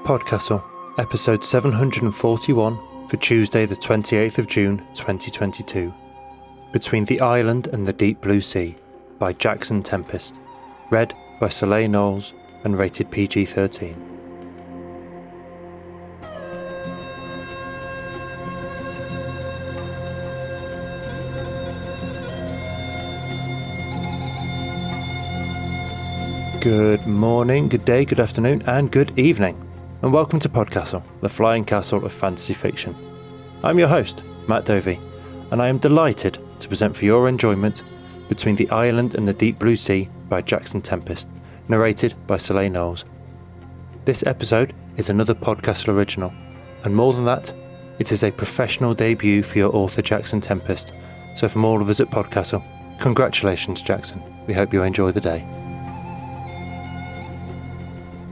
PodCastle, episode 741 for Tuesday the 28th of June 2022. Between the Island and the Deep Blue Sea by Jackson Tempest. Read by Soleil Knowles and rated PG-13. Good morning, good day, good afternoon and good evening. And welcome to PodCastle, the flying castle of fantasy fiction. I'm your host, Matt Dovey, and I am delighted to present for your enjoyment Between the Island and the Deep Blue Sea by Jackson Tempest, narrated by Soleil Knowles. This episode is another PodCastle original, and more than that, it is a professional debut for your author Jackson Tempest. So from all of us at PodCastle, congratulations Jackson, we hope you enjoy the day.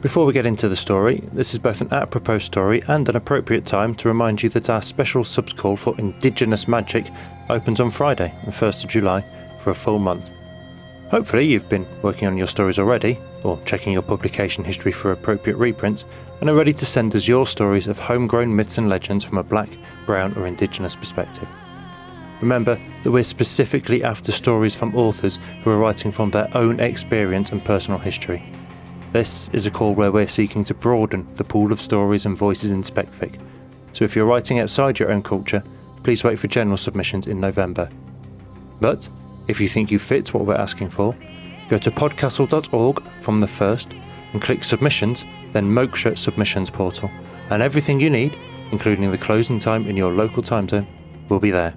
Before we get into the story, this is both an apropos story and an appropriate time to remind you that our special subs call for Indigenous Magic opens on Friday, the 1st of July, for a full month. Hopefully you've been working on your stories already, or checking your publication history for appropriate reprints, and are ready to send us your stories of homegrown myths and legends from a black, brown or Indigenous perspective. Remember that we're specifically after stories from authors who are writing from their own experience and personal history. This is a call where we're seeking to broaden the pool of stories and voices in specfic, so if you're writing outside your own culture, please wait for general submissions in November. But if you think you fit what we're asking for, go to podcastle.org from the 1st and click Submissions, then Moksha Submissions portal, and everything you need, including the closing time in your local time zone, will be there.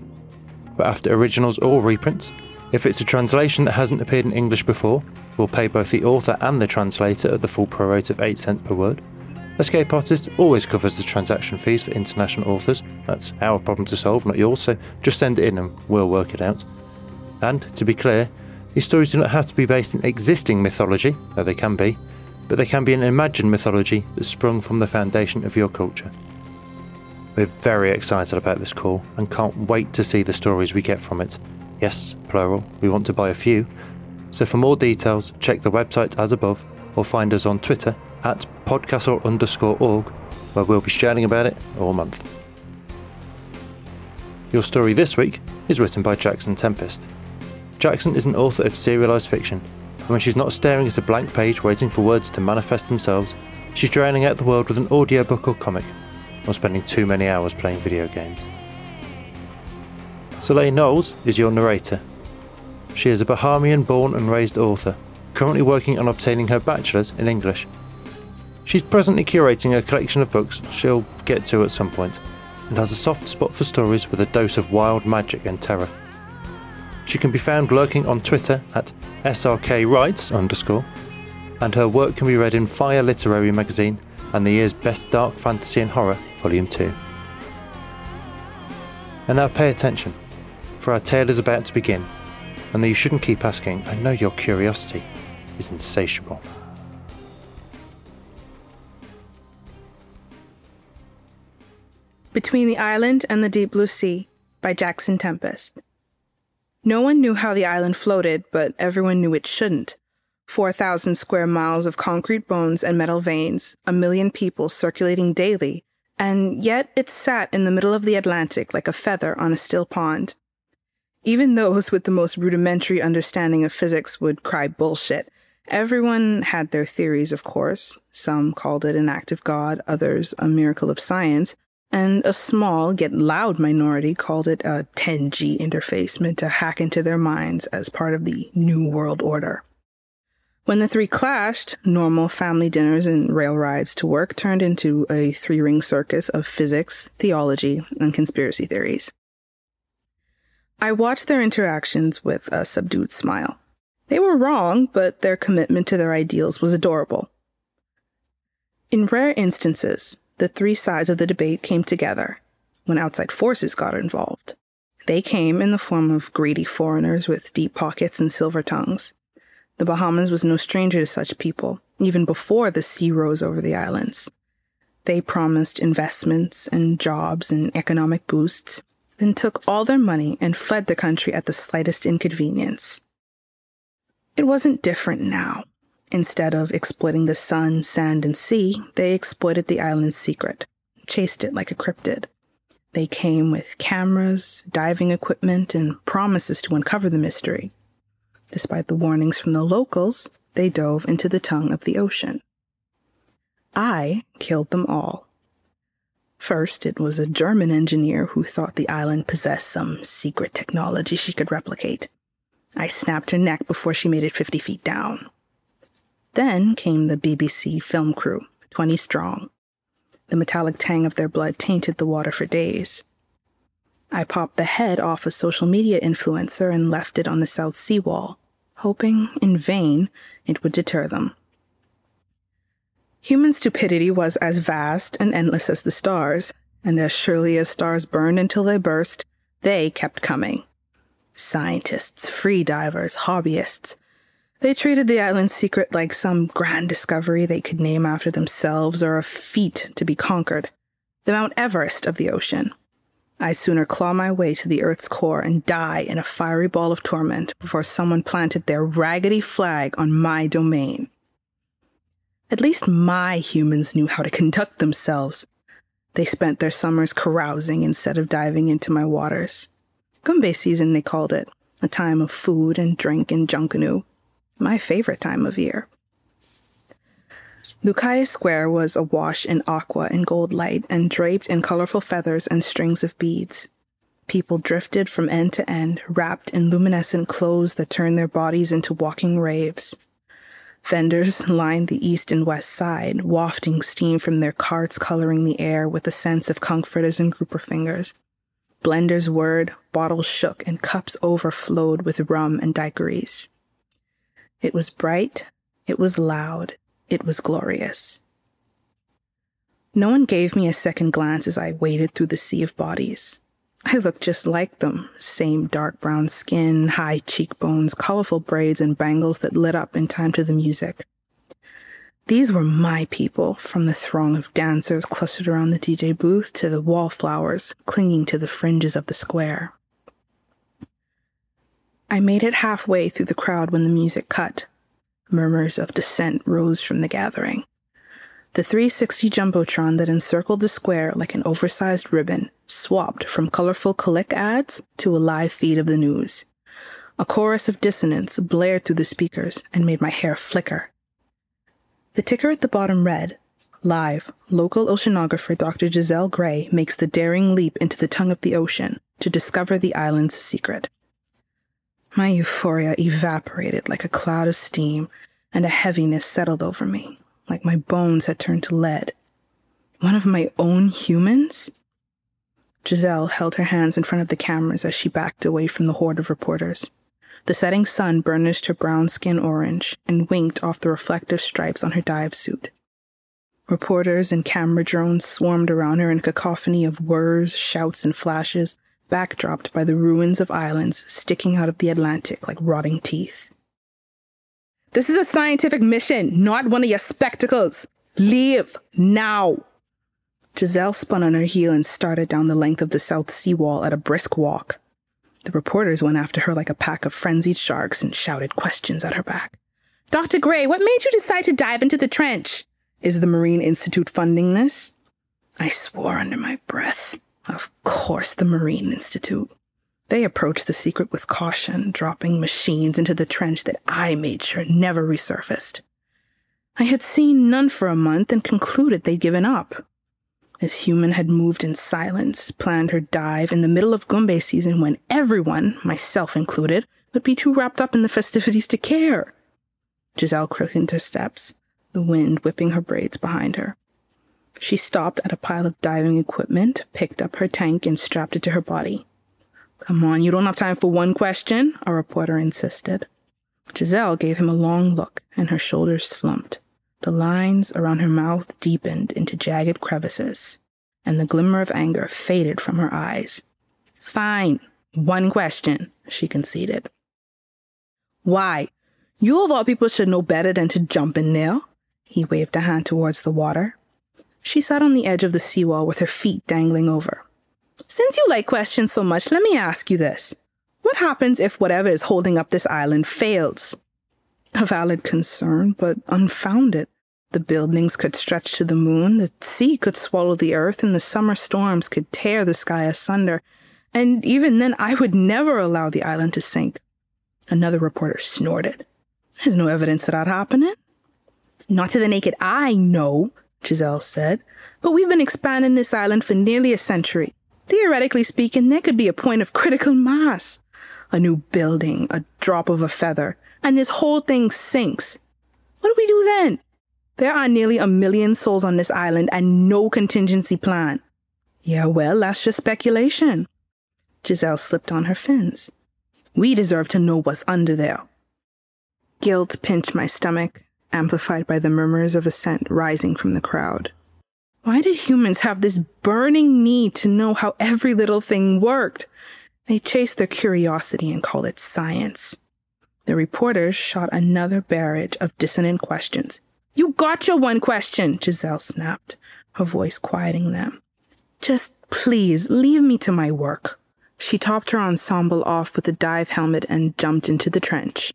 But after originals or reprints, if it's a translation that hasn't appeared in English before, we'll pay both the author and the translator at the full pro rate of 8 cents per word. Escape Artist always covers the transaction fees for international authors. That's our problem to solve, not yours, so just send it in and we'll work it out. And, to be clear, these stories do not have to be based in existing mythology, though they can be, but they can be an imagined mythology that sprung from the foundation of your culture. We're very excited about this call and can't wait to see the stories we get from it. Yes, plural, we want to buy a few. So for more details, check the website as above or find us on Twitter at podcastle_org, where we'll be shouting about it all month. Your story this week is written by Jackson Tempest. Jackson is an author of serialised fiction, and when she's not staring at a blank page waiting for words to manifest themselves, she's drowning out the world with an audiobook or comic, or spending too many hours playing video games. Soleil Knowles is your narrator. She is a Bahamian born and raised author, currently working on obtaining her bachelor's in English. She's presently curating a collection of books she'll get to at some point, and has a soft spot for stories with a dose of wild magic and terror. She can be found lurking on Twitter at srkwrites_, and her work can be read in Fire Literary Magazine and the year's Best Dark Fantasy and Horror, Volume 2. And now pay attention, for our tale is about to begin, and though you shouldn't keep asking, I know your curiosity is insatiable. Between the Island and the Deep Blue Sea by Jackson Tempest. No one knew how the island floated, but everyone knew it shouldn't. 4,000 square miles of concrete bones and metal veins, 1 million people circulating daily, and yet it sat in the middle of the Atlantic like a feather on a still pond. Even those with the most rudimentary understanding of physics would cry bullshit. Everyone had their theories, of course. Some called it an act of God, others a miracle of science, and a small yet loud minority called it a 10G interface meant to hack into their minds as part of the New World Order. When the three clashed, normal family dinners and rail rides to work turned into a 3-ring circus of physics, theology, and conspiracy theories. I watched their interactions with a subdued smile. They were wrong, but their commitment to their ideals was adorable. In rare instances, the three sides of the debate came together when outside forces got involved. They came in the form of greedy foreigners with deep pockets and silver tongues. The Bahamas was no stranger to such people, even before the sea rose over the islands. They promised investments and jobs and economic boosts, then took all their money and fled the country at the slightest inconvenience. It wasn't different now. Instead of exploiting the sun, sand, and sea, they exploited the island's secret, chased it like a cryptid. They came with cameras, diving equipment, and promises to uncover the mystery. Despite the warnings from the locals, they dove into the tongue of the ocean. I killed them all. First, it was a German engineer who thought the island possessed some secret technology she could replicate. I snapped her neck before she made it 50 feet down. Then came the BBC film crew, 20 strong. The metallic tang of their blood tainted the water for days. I popped the head off a social media influencer and left it on the South Seawall, hoping, in vain, it would deter them. Human stupidity was as vast and endless as the stars, and as surely as stars burned until they burst, they kept coming. Scientists, free divers, hobbyists. They treated the island's secret like some grand discovery they could name after themselves or a feat to be conquered. The Mount Everest of the ocean. I'd sooner claw my way to the Earth's core and die in a fiery ball of torment before someone planted their raggedy flag on my domain. At least my humans knew how to conduct themselves. They spent their summers carousing instead of diving into my waters. Gumbe season, they called it, a time of food and drink and junkanoo. My favorite time of year. Lucaya Square was awash in aqua and gold light and draped in colorful feathers and strings of beads. People drifted from end to end, wrapped in luminescent clothes that turned their bodies into walking raves. Vendors lined the east and west side, wafting steam from their carts coloring the air with the scents of comforters and grouper fingers. Blenders whirred, bottles shook, and cups overflowed with rum and daiquiris. It was bright, it was loud, it was glorious. No one gave me a second glance as I waded through the sea of bodies. I looked just like them, same dark brown skin, high cheekbones, colorful braids, and bangles that lit up in time to the music. These were my people, from the throng of dancers clustered around the DJ booth to the wallflowers clinging to the fringes of the square. I made it halfway through the crowd when the music cut. Murmurs of dissent rose from the gathering. The 360 Jumbotron that encircled the square like an oversized ribbon swapped from colorful click ads to a live feed of the news. A chorus of dissonance blared through the speakers and made my hair flicker. The ticker at the bottom read, "Live, local oceanographer Dr. Giselle Gray makes the daring leap into the tongue of the ocean to discover the island's secret." My euphoria evaporated like a cloud of steam, and a heaviness settled over me, like my bones had turned to lead. One of my own humans? Giselle held her hands in front of the cameras as she backed away from the horde of reporters. The setting sun burnished her brown skin orange and winked off the reflective stripes on her dive suit. Reporters and camera drones swarmed around her in a cacophony of whirs, shouts, and flashes, backdropped by the ruins of islands sticking out of the Atlantic like rotting teeth. "This is a scientific mission, not one of your spectacles. Leave, now!" Giselle spun on her heel and started down the length of the South Seawall at a brisk walk. The reporters went after her like a pack of frenzied sharks and shouted questions at her back. "Dr. Gray, what made you decide to dive into the trench? Is the Marine Institute funding this?" I swore under my breath. Of course, the Marine Institute. They approached the secret with caution, dropping machines into the trench that I made sure never resurfaced. I had seen none for a month and concluded they'd given up. This human had moved in silence, planned her dive in the middle of Gumbe season when everyone, myself included, would be too wrapped up in the festivities to care. Giselle quickened her steps, the wind whipping her braids behind her. She stopped at a pile of diving equipment, picked up her tank, and strapped it to her body. "Come on, you don't have time for one question," a reporter insisted. Giselle gave him a long look, and her shoulders slumped. The lines around her mouth deepened into jagged crevices, and the glimmer of anger faded from her eyes. "Fine, one question," she conceded. "Why? You of all people should know better than to jump in there." He waved a hand towards the water. She sat on the edge of the seawall with her feet dangling over. "Since you like questions so much, let me ask you this. What happens if whatever is holding up this island fails?" A valid concern, but unfounded. The buildings could stretch to the moon, the sea could swallow the earth, and the summer storms could tear the sky asunder. And even then, I would never allow the island to sink. Another reporter snorted. There's no evidence of that happening. Not to the naked eye, no, Giselle said. But we've been expanding this island for nearly a century. Theoretically speaking, there could be a point of critical mass. A new building, a drop of a feather, and this whole thing sinks. What do we do then? There are nearly 1 million souls on this island and no contingency plan. Yeah, well, that's just speculation. Giselle slipped on her fins. We deserve to know what's under there. Guilt pinched my stomach, amplified by the murmurs of assent rising from the crowd. Why did humans have this burning need to know how every little thing worked? They chased their curiosity and called it science. The reporters shot another barrage of dissonant questions. You got your one question, Giselle snapped, her voice quieting them. Just please leave me to my work. She topped her ensemble off with a dive helmet and jumped into the trench.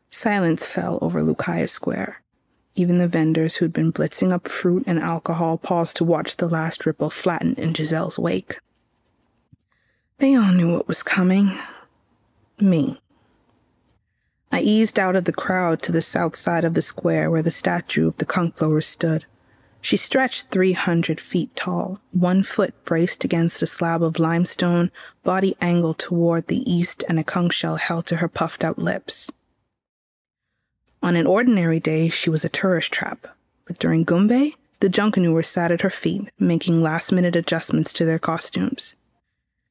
Silence fell over Lucaya Square. Even the vendors who'd been blitzing up fruit and alcohol paused to watch the last ripple flatten in Giselle's wake. They all knew what was coming. Me. I eased out of the crowd to the south side of the square where the statue of the conch blower stood. She stretched 300 feet tall, 1 foot braced against a slab of limestone, body angled toward the east and a conch shell held to her puffed-out lips. On an ordinary day, she was a tourist trap, but during Gumbe, the junkanoo sat at her feet, making last-minute adjustments to their costumes.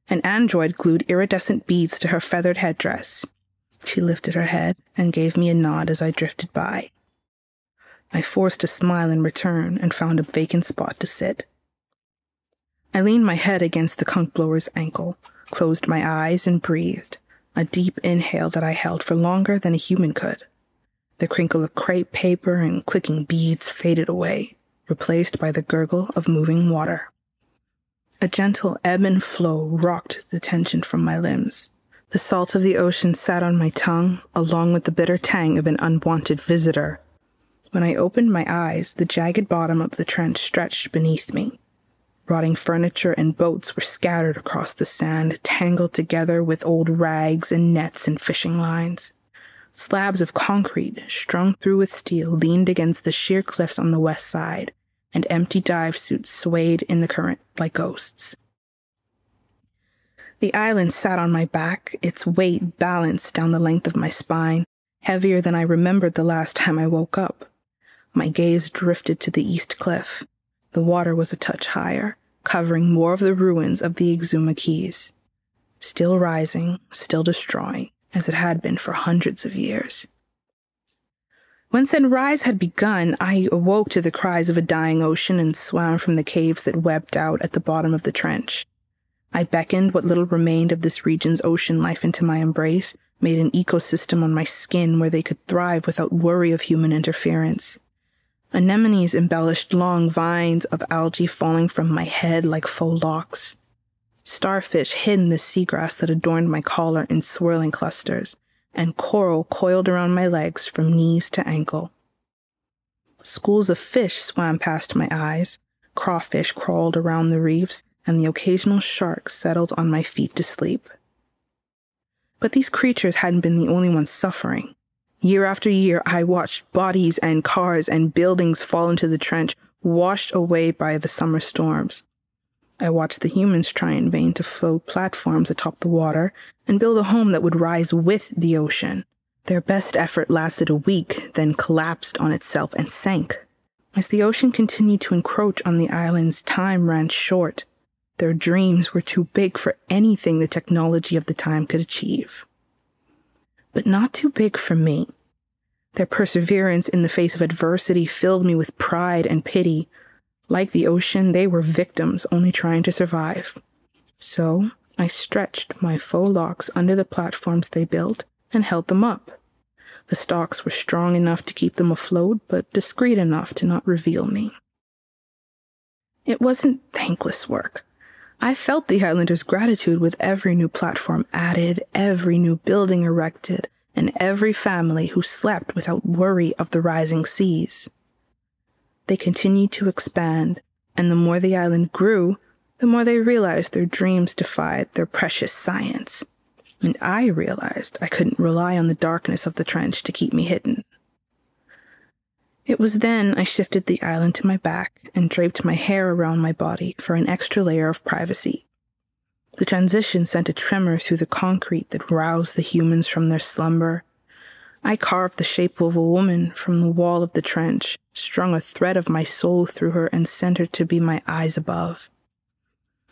An android glued iridescent beads to her feathered headdress. She lifted her head and gave me a nod as I drifted by. I forced a smile in return and found a vacant spot to sit. I leaned my head against the conch blower's ankle, closed my eyes and breathed, a deep inhale that I held for longer than a human could. The crinkle of crepe paper and clicking beads faded away, replaced by the gurgle of moving water. A gentle ebb and flow rocked the tension from my limbs. The salt of the ocean sat on my tongue, along with the bitter tang of an unwanted visitor. When I opened my eyes, the jagged bottom of the trench stretched beneath me. Rotting furniture and boats were scattered across the sand, tangled together with old rags and nets and fishing lines. Slabs of concrete, strung through with steel, leaned against the sheer cliffs on the west side, and empty dive suits swayed in the current like ghosts. The island sat on my back, its weight balanced down the length of my spine, heavier than I remembered the last time I woke up. My gaze drifted to the east cliff. The water was a touch higher, covering more of the ruins of the Exuma Keys. Still rising, still destroying, as it had been for hundreds of years. When sunrise had begun, I awoke to the cries of a dying ocean and swam from the caves that webbed out at the bottom of the trench. I beckoned what little remained of this region's ocean life into my embrace, made an ecosystem on my skin where they could thrive without worry of human interference. Anemones embellished long vines of algae falling from my head like faux locks. Starfish hid in the seagrass that adorned my collar in swirling clusters, and coral coiled around my legs from knees to ankle. Schools of fish swam past my eyes, crawfish crawled around the reefs, and the occasional shark settled on my feet to sleep. But these creatures hadn't been the only ones suffering. Year after year, I watched bodies and cars and buildings fall into the trench, washed away by the summer storms. I watched the humans try in vain to float platforms atop the water and build a home that would rise with the ocean. Their best effort lasted a week, then collapsed on itself and sank. As the ocean continued to encroach on the islands, time ran short. Their dreams were too big for anything the technology of the time could achieve. But not too big for me. Their perseverance in the face of adversity filled me with pride and pity. Like the ocean, they were victims only trying to survive. So I stretched my faux locks under the platforms they built and held them up. The stalks were strong enough to keep them afloat, but discreet enough to not reveal me. It wasn't thankless work. I felt the islanders' gratitude with every new platform added, every new building erected, and every family who slept without worry of the rising seas. They continued to expand, and the more the island grew, the more they realized their dreams defied their precious science. And I realized I couldn't rely on the darkness of the trench to keep me hidden. It was then I shifted the island to my back and draped my hair around my body for an extra layer of privacy. The transition sent a tremor through the concrete that roused the humans from their slumber. I carved the shape of a woman from the wall of the trench, strung a thread of my soul through her, and sent her to be my eyes above.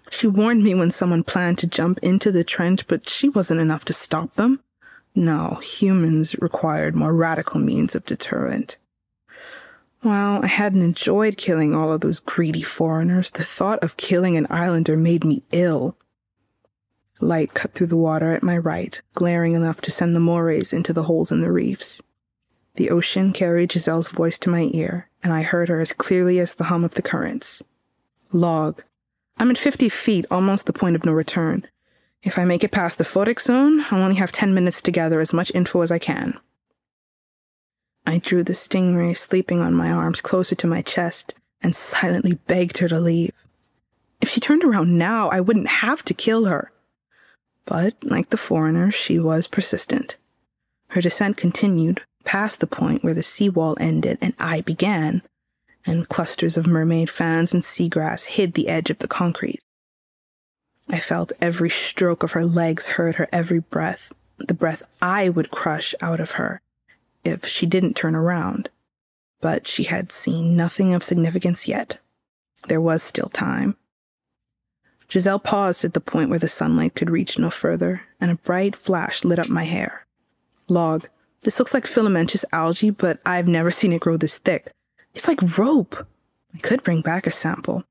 She warned me when someone planned to jump into the trench, but she wasn't enough to stop them. No, humans required more radical means of deterrent. While I hadn't enjoyed killing all of those greedy foreigners, the thought of killing an islander made me ill. Light cut through the water at my right, glaring enough to send the morays into the holes in the reefs. The ocean carried Giselle's voice to my ear, and I heard her as clearly as the hum of the currents. Log. I'm at 50 feet, almost the point of no return. If I make it past the photic zone, I'll only have 10 minutes to gather as much info as I can. I drew the stingray sleeping on my arms closer to my chest and silently begged her to leave. If she turned around now, I wouldn't have to kill her. But, like the foreigner, she was persistent. Her descent continued, past the point where the seawall ended and I began, and clusters of mermaid fans and seagrass hid the edge of the concrete. I felt every stroke of her legs, heard her every breath, the breath I would crush out of her if she didn't turn around. But she had seen nothing of significance yet. There was still time. Giselle paused at the point where the sunlight could reach no further, and a bright flash lit up my hair. Log. This looks like filamentous algae, but I've never seen it grow this thick. It's like rope. I could bring back a sample.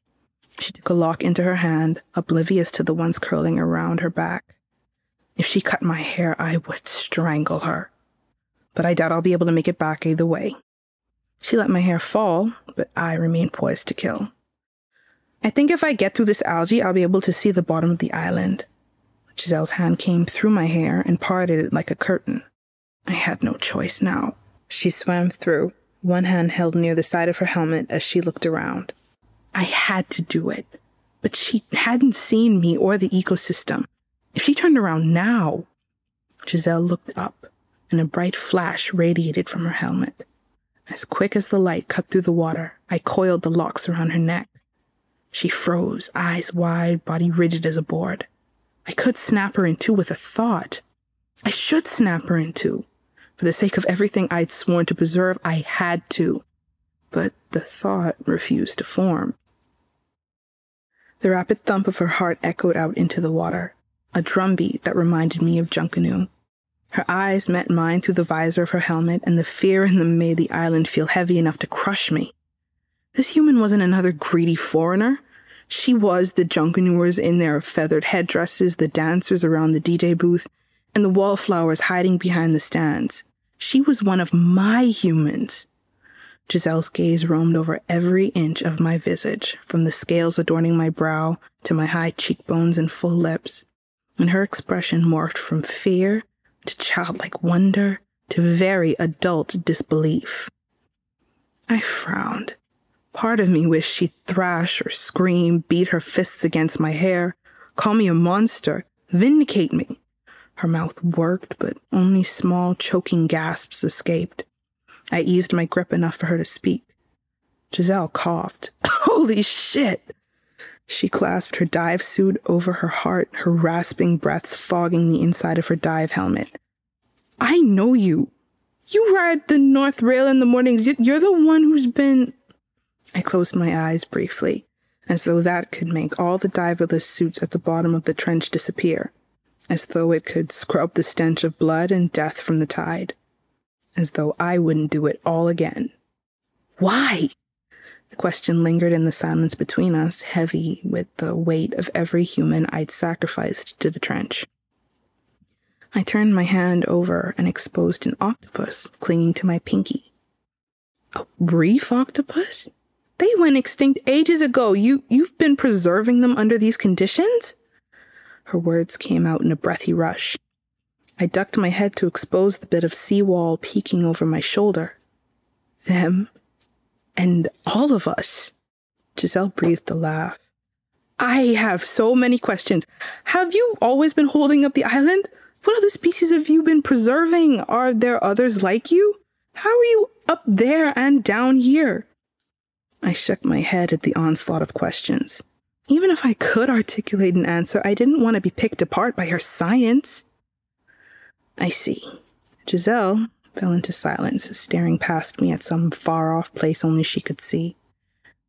She took a lock into her hand, oblivious to the ones curling around her back. If she cut my hair, I would strangle her. But I doubt I'll be able to make it back either way. She let my hair fall, but I remained poised to kill. I think if I get through this algae, I'll be able to see the bottom of the island. Giselle's hand came through my hair and parted it like a curtain. I had no choice now. She swam through, one hand held near the side of her helmet as she looked around. I had to do it, but she hadn't seen me or the ecosystem. If she turned around now... Giselle looked up, and a bright flash radiated from her helmet. As quick as the light cut through the water, I coiled the locks around her neck. She froze, eyes wide, body rigid as a board. I could snap her in two with a thought. I should snap her in two. For the sake of everything I'd sworn to preserve, I had to. But the thought refused to form. The rapid thump of her heart echoed out into the water, a drumbeat that reminded me of Junkanoo. Her eyes met mine through the visor of her helmet, and the fear in them made the island feel heavy enough to crush me. This human wasn't another greedy foreigner. She was the Junkanooers in their feathered headdresses, the dancers around the DJ booth, and the wallflowers hiding behind the stands. She was one of my humans. Giselle's gaze roamed over every inch of my visage, from the scales adorning my brow to my high cheekbones and full lips, and her expression morphed from fear to childlike wonder to very adult disbelief. I frowned. Part of me wished she'd thrash or scream, beat her fists against my hair, call me a monster, vindicate me. Her mouth worked, but only small, choking gasps escaped. I eased my grip enough for her to speak. Giselle coughed. Holy shit! She clasped her dive suit over her heart, her rasping breaths fogging the inside of her dive helmet. I know you. You ride the North Rail in the mornings. You're the one who's been... I closed my eyes briefly, as though that could make all the diverless suits at the bottom of the trench disappear, as though it could scrub the stench of blood and death from the tide, as though I wouldn't do it all again. Why? The question lingered in the silence between us, heavy with the weight of every human I'd sacrificed to the trench. I turned my hand over and exposed an octopus clinging to my pinky. A reef octopus? They went extinct ages ago. You've been preserving them under these conditions? Her words came out in a breathy rush. I ducked my head to expose the bit of seawall peeking over my shoulder. Them. And all of us. Giselle breathed a laugh. I have so many questions. Have you always been holding up the island? What other species have you been preserving? Are there others like you? How are you up there and down here? I shook my head at the onslaught of questions. Even if I could articulate an answer, I didn't want to be picked apart by her science. I see. Giselle fell into silence, staring past me at some far-off place only she could see.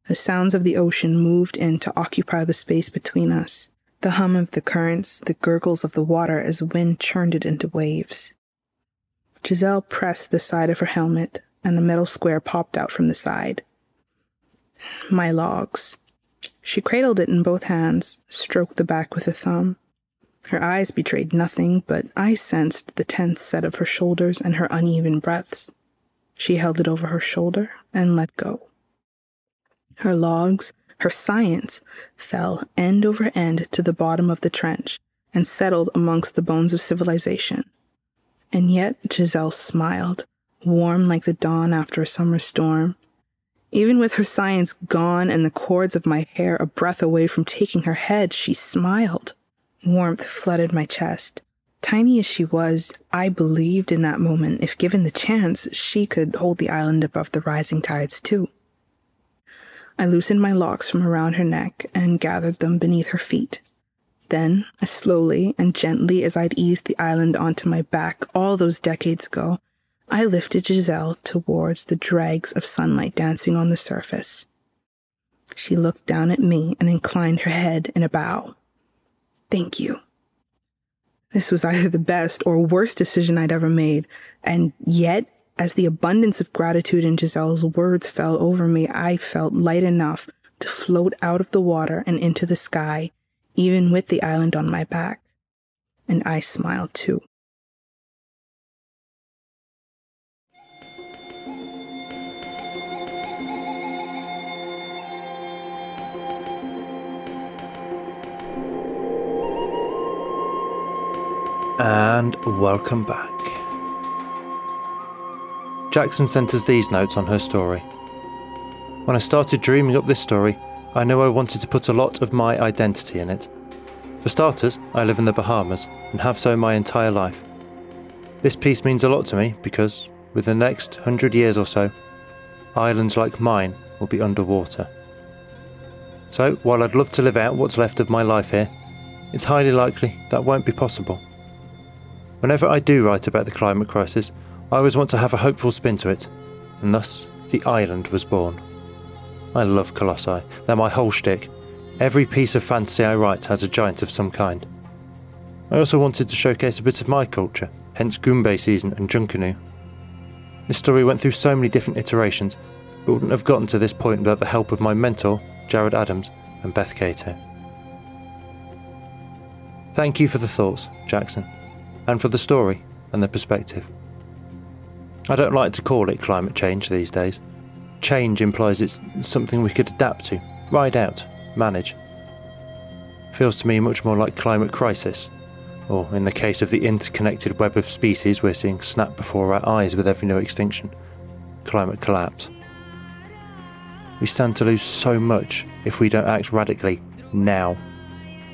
The sounds of the ocean moved in to occupy the space between us. The hum of the currents, the gurgles of the water as wind churned it into waves. Giselle pressed the side of her helmet, and a metal square popped out from the side. My logs. She cradled it in both hands, stroked the back with a thumb. Her eyes betrayed nothing, but I sensed the tense set of her shoulders and her uneven breaths. She held it over her shoulder and let go. Her logs, her science, fell end over end to the bottom of the trench and settled amongst the bones of civilization. And yet Giselle smiled, warm like the dawn after a summer storm. Even with her science gone and the cords of my hair a breath away from taking her head, she smiled. Warmth flooded my chest. Tiny as she was, I believed in that moment, if given the chance, she could hold the island above the rising tides too. I loosened my locks from around her neck and gathered them beneath her feet. Then, as slowly and gently as I'd eased the island onto my back all those decades ago, I lifted Giselle towards the dregs of sunlight dancing on the surface. She looked down at me and inclined her head in a bow. Thank you. This was either the best or worst decision I'd ever made, and yet, as the abundance of gratitude in Giselle's words fell over me, I felt light enough to float out of the water and into the sky, even with the island on my back. And I smiled too. And welcome back. Jackson sent us these notes on her story. When I started dreaming up this story, I knew I wanted to put a lot of my identity in it. For starters, I live in the Bahamas and have so my entire life. This piece means a lot to me because, within the next 100 years or so, islands like mine will be underwater. So, while I'd love to live out what's left of my life here, it's highly likely that won't be possible. Whenever I do write about the climate crisis, I always want to have a hopeful spin to it, and thus the island was born. I love colossi, they're my whole shtick. Every piece of fantasy I write has a giant of some kind. I also wanted to showcase a bit of my culture, hence Goombay season and Junkanoo. This story went through so many different iterations, but wouldn't have gotten to this point without the help of my mentor, Jared Adams, and Beth Cato. Thank you for the thoughts, Jackson, and for the story and the perspective. I don't like to call it climate change these days. Change implies it's something we could adapt to, ride out, manage. Feels to me much more like climate crisis, or in the case of the interconnected web of species we're seeing snap before our eyes with every new extinction, climate collapse. We stand to lose so much if we don't act radically now.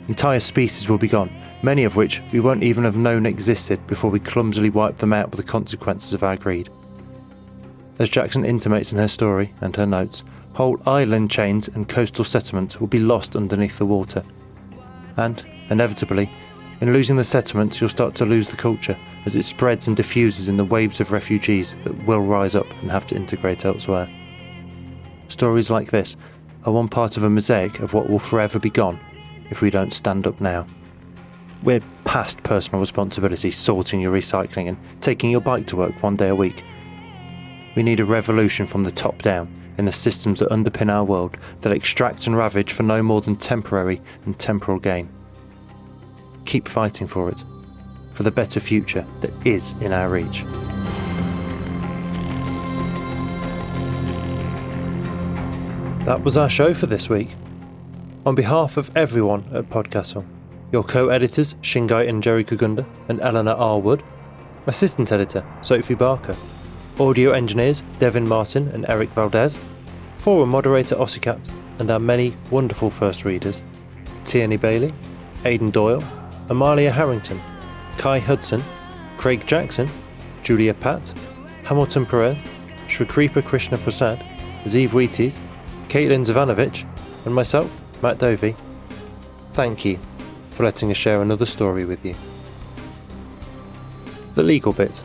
Entire species will be gone, many of which we won't even have known existed before we clumsily wipe them out with the consequences of our greed. As Jackson intimates in her story and her notes, whole island chains and coastal settlements will be lost underneath the water. And, inevitably, in losing the settlements you'll start to lose the culture as it spreads and diffuses in the waves of refugees that will rise up and have to integrate elsewhere. Stories like this are one part of a mosaic of what will forever be gone if we don't stand up now. We're past personal responsibility, sorting your recycling and taking your bike to work one day a week. We need a revolution from the top down in the systems that underpin our world, that extract and ravage for no more than temporary and temporal gain. Keep fighting for it, for the better future that is in our reach. That was our show for this week. On behalf of everyone at PodCastle, Your co-editors Shingai and Jerry Kugunda and Eleanor R. Wood. Assistant editor Sophie Barker. Audio engineers Devin Martin and Eric Valdes. Forum moderator Ossicat, and our many wonderful first readers Tierney Bailey, Aidan Doyle, Amalia Harrington, Kai Hudson, Craig Jackson, Julia Patt, Hamilton Perez, Shrikripa Krishna Prasad, Zeev Wheaties, Caitlin Zavanovich, and myself, Matt Dovey. Thank you for letting us share another story with you. The legal bit.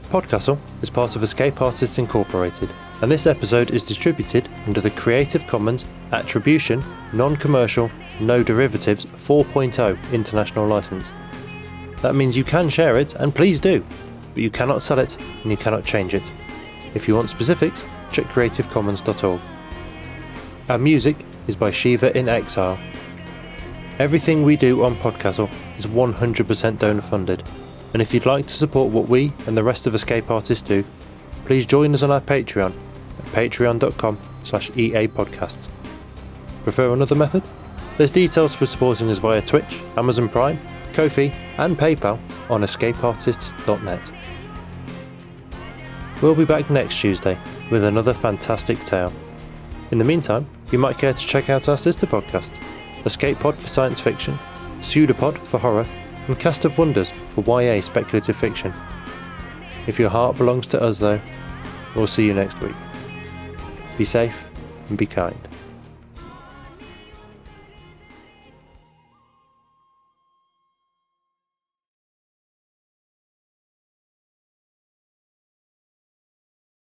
PodCastle is part of Escape Artists Incorporated, and this episode is distributed under the Creative Commons Attribution, Non-Commercial, No Derivatives 4.0 International License. That means you can share it, and please do, but you cannot sell it and you cannot change it. If you want specifics, check creativecommons.org. Our music is by Shiva in Exile. Everything we do on PodCastle is 100% donor funded, and if you'd like to support what we and the rest of Escape Artists do, please join us on our Patreon at patreon.com/EAPodcasts. Prefer another method? There's details for supporting us via Twitch, Amazon Prime, Ko-fi and PayPal on escapeartists.net. We'll be back next Tuesday with another fantastic tale. In the meantime, you might care to check out our sister podcast, Escape Pod for science fiction, Pseudopod for horror, and Cast of Wonders for YA speculative fiction. If your heart belongs to us though, we'll see you next week. Be safe and be kind.